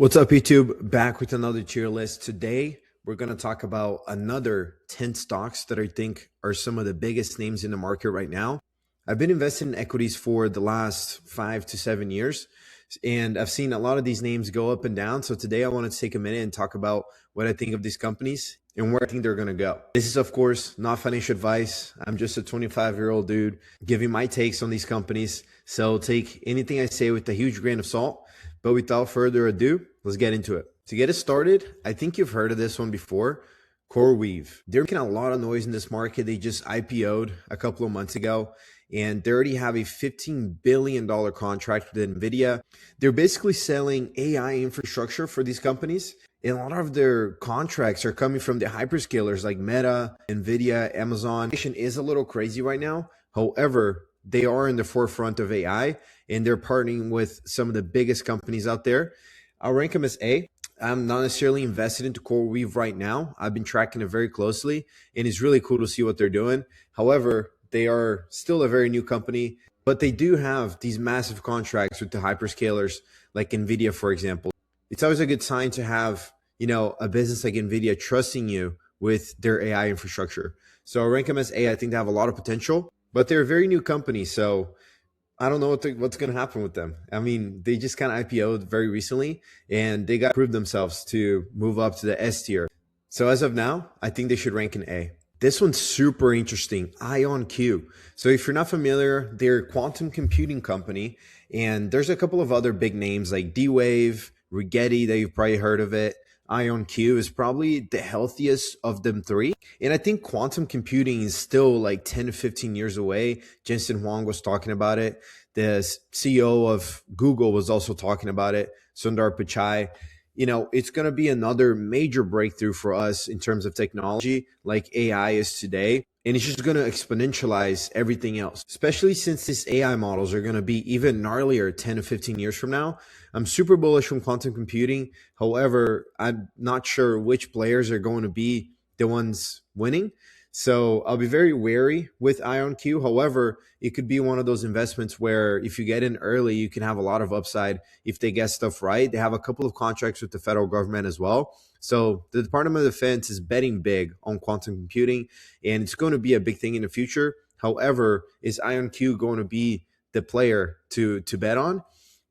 What's up, YouTube? Back with another tier list. Today, we're going to talk about another 10 stocks that I think are some of the biggest names in the market right now. I've been investing in equities for the last 5 to 7 years, and I've seen a lot of these names go up and down. So today I wanted to take a minute and talk about what I think of these companies and where I think they're going to go. This is, of course, not financial advice. I'm just a 25-year-old dude giving my takes on these companies. So take anything I say with a huge grain of salt. But without further ado, let's get into it. To get it started, I think you've heard of this one before, CoreWeave. They're making a lot of noise in this market. They just IPO'd a couple of months ago, and they already have a $15 billion contract with NVIDIA. They're basically selling AI infrastructure for these companies. And a lot of their contracts are coming from the hyperscalers like Meta, NVIDIA, Amazon. It is a little crazy right now. However, they are in the forefront of AI, and they're partnering with some of the biggest companies out there. I'll rank them as A. I'm not necessarily invested into CoreWeave right now. I've been tracking it very closely, and it's really cool to see what they're doing. However, they are still a very new company, but they do have these massive contracts with the hyperscalers like NVIDIA, for example. It's always a good sign to have, a business like NVIDIA trusting you with their AI infrastructure. So I'll rank them as A. I think they have a lot of potential, but they're a very new company. So I don't know what's going to happen with them. I mean, they just kind of IPO'd very recently, and they got to prove themselves to move up to the S tier. So as of now, I think they should rank in A. This one's super interesting, IonQ. So if you're not familiar, they're a quantum computing company, and there's a couple of other big names like D-Wave, Rigetti, that you've probably heard of it. IonQ is probably the healthiest of them three. And I think quantum computing is still like 10 to 15 years away. Jensen Huang was talking about it. The CEO of Google was also talking about it, Sundar Pichai. It's going to be another major breakthrough for us in terms of technology like AI is today. And it's just going to exponentialize everything else, especially since these AI models are going to be even gnarlier 10 to 15 years from now. I'm super bullish on quantum computing. However, I'm not sure which players are going to be the ones winning. So I'll be very wary with IonQ. However, it could be one of those investments where if you get in early, you can have a lot of upside if they get stuff right. They have a couple of contracts with the federal government as well. So the Department of Defense is betting big on quantum computing, and it's going to be a big thing in the future. However, is IonQ going to be the player to bet on? I'm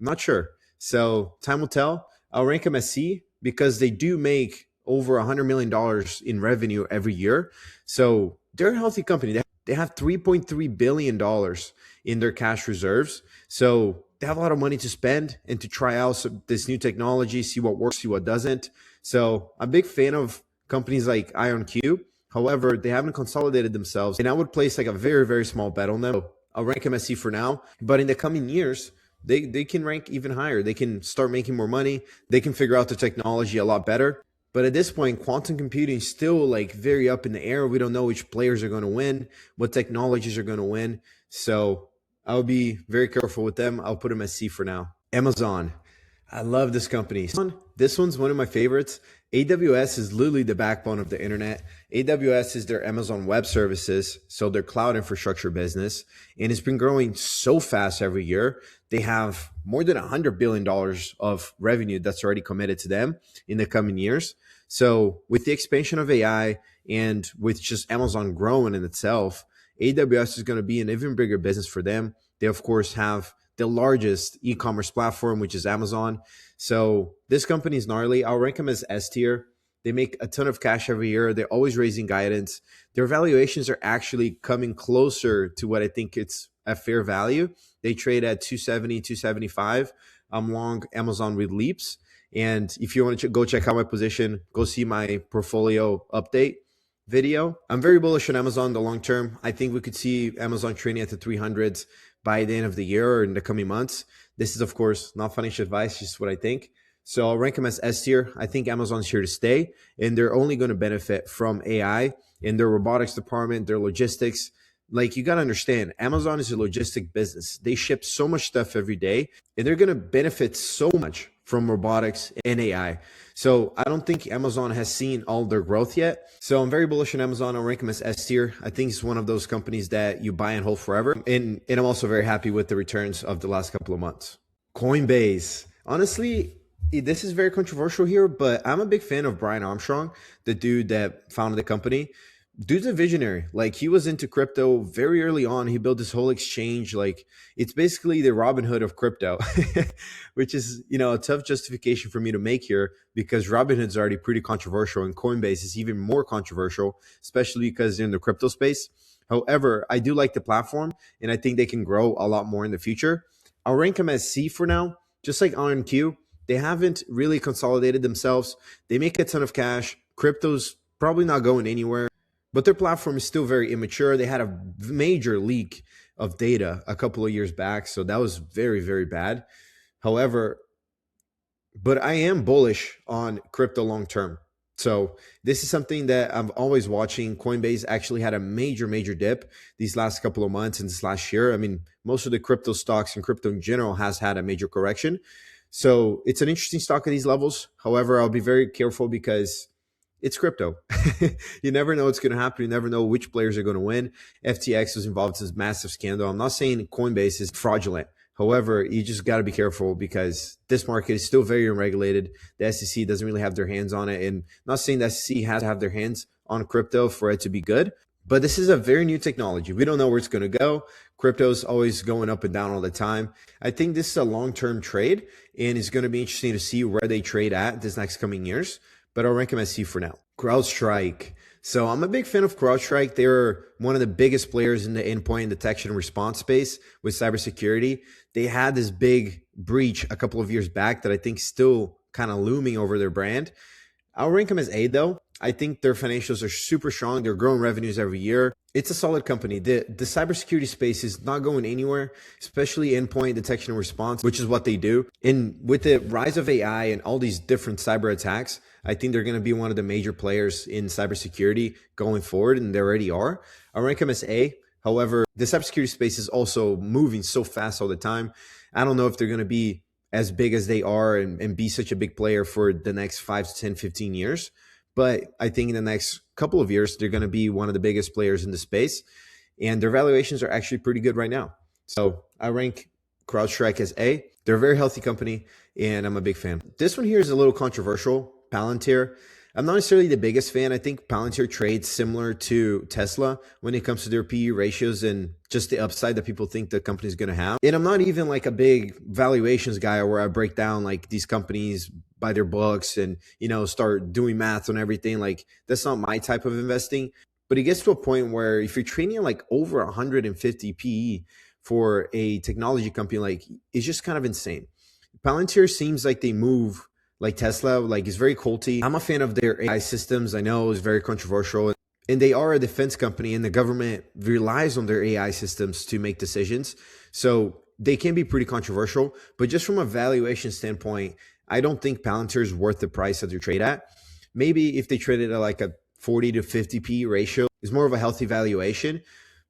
not sure. So time will tell. I'll rank them as C because they do make over $100 million in revenue every year. So they're a healthy company. They have $3.3 billion in their cash reserves. So they have a lot of money to spend and to try out this new technology, see what works, see what doesn't. So I'm a big fan of companies like IonQ. However, they haven't consolidated themselves, and I would place like a very, very small bet on them. So I'll rank them as C for now. But in the coming years, they can rank even higher. They can start making more money. They can figure out the technology a lot better. But at this point, quantum computing is still like very up in the air. We don't know which players are going to win, what technologies are going to win. So I'll be very careful with them. I'll put them as C for now. Amazon. I love this company. This one's one of my favorites. AWS is literally the backbone of the internet. AWS is their Amazon Web Services, so their cloud infrastructure business, and it's been growing so fast every year. They have more than $100 billion of revenue that's already committed to them in the coming years. So with the expansion of AI and with just Amazon growing in itself, AWS is going to be an even bigger business for them. They, of course, have the largest e-commerce platform, which is Amazon. So this company is gnarly. I'll rank them as S tier. They make a ton of cash every year. They're always raising guidance. Their valuations are actually coming closer to what I think it's a fair value. They trade at 270, 275. I'm long Amazon with leaps. And if you want to go check out my position, go see my portfolio update video. I'm very bullish on Amazon in the long term. I think we could see Amazon trading at the 300s by the end of the year or in the coming months. This is, of course, not financial advice, just what I think. So I'll rank them as S tier. I think Amazon's here to stay, and they're only going to benefit from AI in their robotics department, their logistics. Like, you got to understand, Amazon is a logistic business. They ship so much stuff every day, and they're going to benefit so much from robotics and AI. So I don't think Amazon has seen all their growth yet. So I'm very bullish on Amazon. I'll rank them as S tier. I think it's one of those companies that you buy and hold forever. And I'm also very happy with the returns of the last couple of months. Coinbase. Honestly, This is very controversial here, but I'm a big fan of Brian Armstrong, the dude that founded the company. Dude's a visionary. Like, he was into crypto very early on. He built this whole exchange. Like, it's basically the Robin Hood of crypto, which is, a tough justification for me to make here because Robin Hood's already pretty controversial and Coinbase is even more controversial, especially because they're in the crypto space. However, I do like the platform and I think they can grow a lot more in the future. I'll rank them as C for now, just like IonQ. They haven't really consolidated themselves. They make a ton of cash. Crypto's probably not going anywhere, but their platform is still very immature. They had a major leak of data a couple of years back, so that was very, very bad. However, but I am bullish on crypto long term. So this is something that I'm always watching. Coinbase actually had a major, major dip these last couple of months and this last year. I mean, most of the crypto stocks and crypto in general has had a major correction. So it's an interesting stock at these levels. However, I'll be very careful because it's crypto. You never know what's going to happen. You never know which players are going to win. FTX was involved in this massive scandal. I'm not saying Coinbase is fraudulent. However, you just got to be careful because this market is still very unregulated. The SEC doesn't really have their hands on it. And I'm not saying the SEC has to have their hands on crypto for it to be good, but this is a very new technology. We don't know where it's going to go. Crypto is always going up and down all the time. I think this is a long-term trade, and it's going to be interesting to see where they trade at this next coming years. But I'll rank them as C for now. CrowdStrike. So I'm a big fan of CrowdStrike. They're one of the biggest players in the endpoint detection and response space with cybersecurity. They had this big breach a couple of years back that I think still kind of looming over their brand. I'll rank them as A though. I think their financials are super strong. They're growing revenues every year. It's a solid company. The cybersecurity space is not going anywhere, especially endpoint detection and response, which is what they do. And with the rise of AI and all these different cyber attacks, I think they're going to be one of the major players in cybersecurity going forward, and they already are. I'll rank them as A. However, the cybersecurity space is also moving so fast all the time. I don't know if they're going to be as big as they are and be such a big player for the next 5 to 10, 15 years. But I think in the next couple of years, they're going to be one of the biggest players in the space. And their valuations are actually pretty good right now. So I rank CrowdStrike as A. They're a very healthy company, and I'm a big fan. This one here is a little controversial, Palantir. I'm not necessarily the biggest fan. I think Palantir trades similar to Tesla when it comes to their PE ratios and just the upside that people think the company is going to have. And I'm not even like a big valuations guy where I break down like these companies by their books and, start doing math on everything. Like, that's not my type of investing. But it gets to a point where if you're trading like over 150 PE for a technology company, like, it's just kind of insane. Palantir seems like they move like Tesla, like, it's very culty. I'm a fan of their AI systems. I know it's very controversial, and they are a defense company, and the government relies on their AI systems to make decisions. So they can be pretty controversial, but just from a valuation standpoint, I don't think Palantir is worth the price that they trade at. Maybe if they traded at like a 40 to 50 PE ratio, is more of a healthy valuation.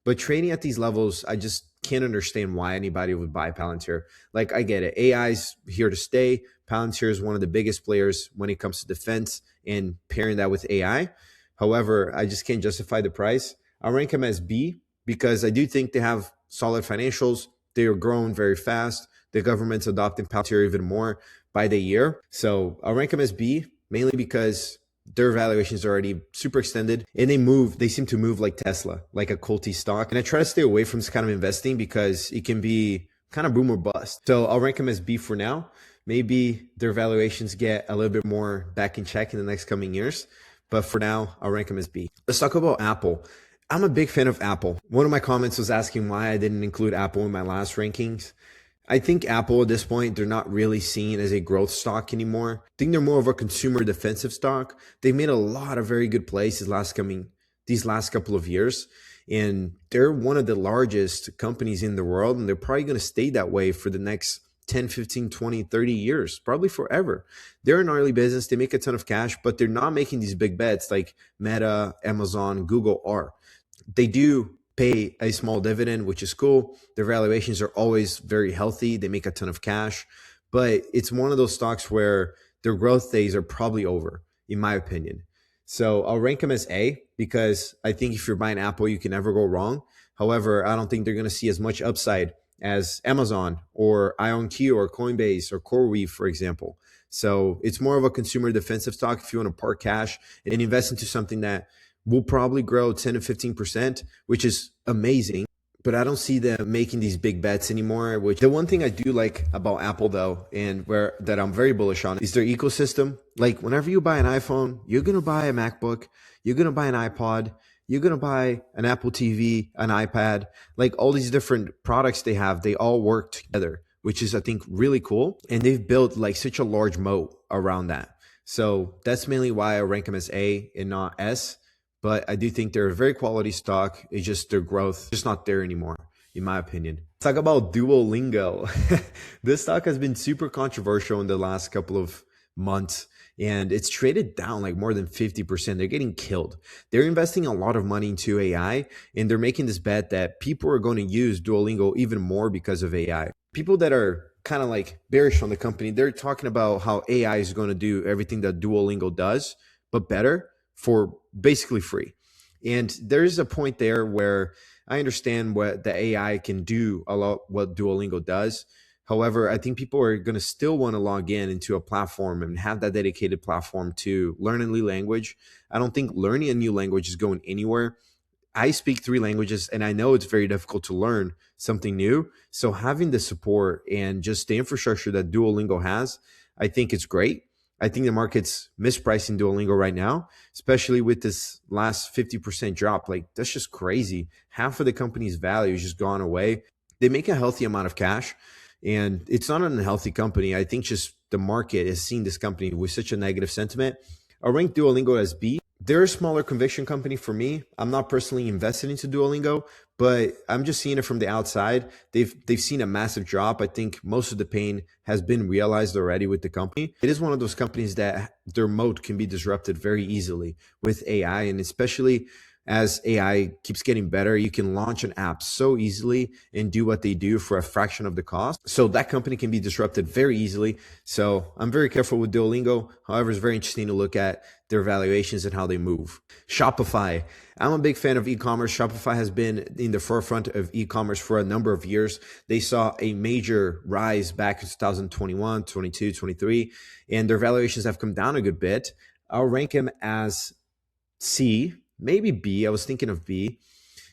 But trading at these levels, I just can't understand why anybody would buy Palantir. Like, I get it. AI's here to stay. Palantir is one of the biggest players when it comes to defense and pairing that with AI. However, I just can't justify the price. I'll rank them as B because I do think they have solid financials. They are growing very fast. The government's adopting Palantir even more by the year. So I'll rank them as B, mainly because their valuations are already super extended, and they seem to move like Tesla, like a culty stock. And I try to stay away from this kind of investing because it can be kind of boom or bust. So I'll rank them as B for now. Maybe their valuations get a little bit more back in check in the next coming years. But for now, I'll rank them as B. Let's talk about Apple. I'm a big fan of Apple. One of my comments was asking why I didn't include Apple in my last rankings. I think Apple at this point, they're not really seen as a growth stock anymore. I think they're more of a consumer defensive stock. They've made a lot of very good plays these last couple of years. And they're one of the largest companies in the world. And they're probably going to stay that way for the next 10, 15, 20, 30 years, probably forever. They're an early business. They make a ton of cash, but they're not making these big bets like Meta, Amazon, Google are. They do pay a small dividend, which is cool. Their valuations are always very healthy. They make a ton of cash, but it's one of those stocks where their growth days are probably over, in my opinion. So I'll rank them as A because I think if you're buying Apple, you can never go wrong. However, I don't think they're going to see as much upside as Amazon or IonQ or Coinbase or CoreWeave, for example. So it's more of a consumer defensive stock if you want to park cash and invest into something that will probably grow 10 to 15%, which is amazing. But I don't see them making these big bets anymore. Which the one thing I do like about Apple though, and where that I'm very bullish on, is their ecosystem. Like whenever you buy an iPhone, you're gonna buy a MacBook, you're gonna buy an iPod, you're gonna buy an Apple TV, an iPad. Like all these different products they have, they all work together, which is I think really cool. And they've built like such a large moat around that. So that's mainly why I rank them as A and not S. But I do think they're a very quality stock. It's just their growth just not there anymore, in my opinion. Let's talk about Duolingo. This stock has been super controversial in the last couple of months, and it's traded down like more than 50%. They're getting killed. They're investing a lot of money into AI, and they're making this bet that people are going to use Duolingo even more because of AI. People that are kind of like bearish on the company, they're talking about how AI is going to do everything that Duolingo does, but better, for basically free. And there's a point there where I understand what the AI can do, a lot what Duolingo does. However, I think people are going to still want to log in into a platform and have that dedicated platform to learn a new language. I don't think learning a new language is going anywhere. I speak 3 languages and I know it's very difficult to learn something new. So having the support and just the infrastructure that Duolingo has, I think it's great. I think the market's mispricing Duolingo right now, especially with this last 50% drop. Like that's just crazy. Half of the company's value has just gone away. They make a healthy amount of cash and it's not an unhealthy company. I think just the market has seen this company with such a negative sentiment. I'll rank Duolingo as B. They're a smaller conviction company for me. I'm not personally invested into Duolingo, but I'm just seeing it from the outside. They've seen a massive drop. I think most of the pain has been realized already with the company. It is one of those companies that their moat can be disrupted very easily with AI, and especially as AI keeps getting better, you can launch an app so easily and do what they do for a fraction of the cost. So that company can be disrupted very easily. So I'm very careful with Duolingo. However, it's very interesting to look at their valuations and how they move. Shopify. I'm a big fan of e-commerce. Shopify has been in the forefront of e-commerce for a number of years. They saw a major rise back in 2021, 22, 23, and their valuations have come down a good bit. I'll rank them as C, maybe B. I was thinking of B.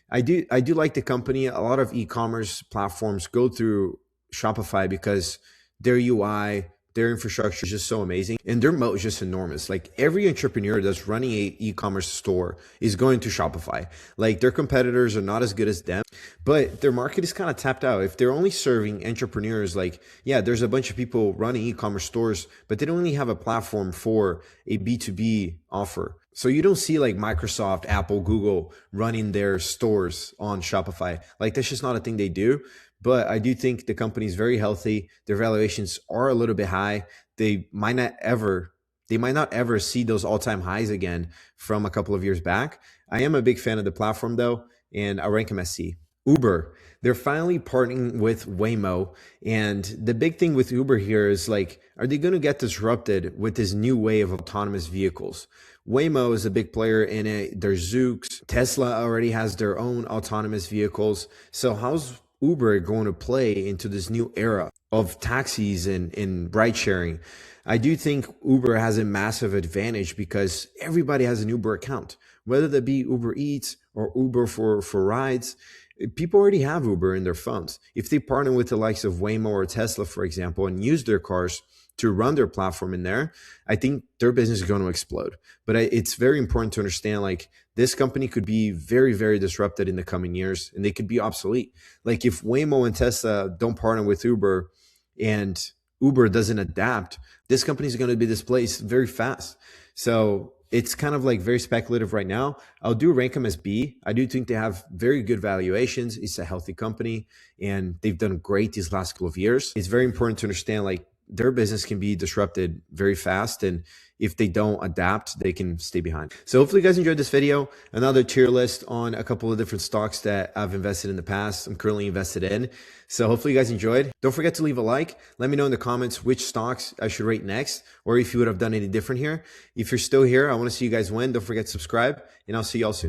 I do like the company. A lot of e-commerce platforms go through Shopify because their UI, their infrastructure is just so amazing, and their moat is just enormous. Like every entrepreneur that's running a e-commerce store is going to Shopify. Like their competitors are not as good as them, but their market is kind of tapped out. If they're only serving entrepreneurs, like, yeah, there's a bunch of people running e-commerce stores, but they don't really have a platform for a B2B offer. So you don't see like Microsoft, Apple, Google running their stores on Shopify. Like that's just not a thing they do. But I do think the company is very healthy. Their valuations are a little bit high. They might not ever see those all-time highs again from a couple of years back. I am a big fan of the platform though, and I rank them as C. Uber, they're finally partnering with Waymo. And the big thing with Uber here is like, are they going to get disrupted with this new wave of autonomous vehicles? Waymo is a big player in it. There's Zoox. Tesla already has their own autonomous vehicles. So how's Uber going to play into this new era of taxis and ride sharing? I do think Uber has a massive advantage because everybody has an Uber account, whether that be Uber Eats or Uber for rides. People already have Uber in their phones. If they partner with the likes of Waymo or Tesla, for example, and use their cars to run their platform in there, I think their business is going to explode. But it's very important to understand, like, this company could be very, very disrupted in the coming years, and they could be obsolete. Like if Waymo and Tesla don't partner with Uber and Uber doesn't adapt, this company is going to be displaced very fast. So it's kind of like very speculative right now. I'll do rank them as B. I do think they have very good valuations. It's a healthy company and they've done great these last couple of years. It's very important to understand, like, their business can be disrupted very fast, and if they don't adapt, they can stay behind. So hopefully you guys enjoyed this video. Another tier list on a couple of different stocks that I've invested in the past, I'm currently invested in. So hopefully you guys enjoyed. Don't forget to leave a like. Let me know in the comments which stocks I should rate next, or if you would have done any different here. If you're still here, I want to see you guys win. Don't forget to subscribe, and I'll see y'all soon.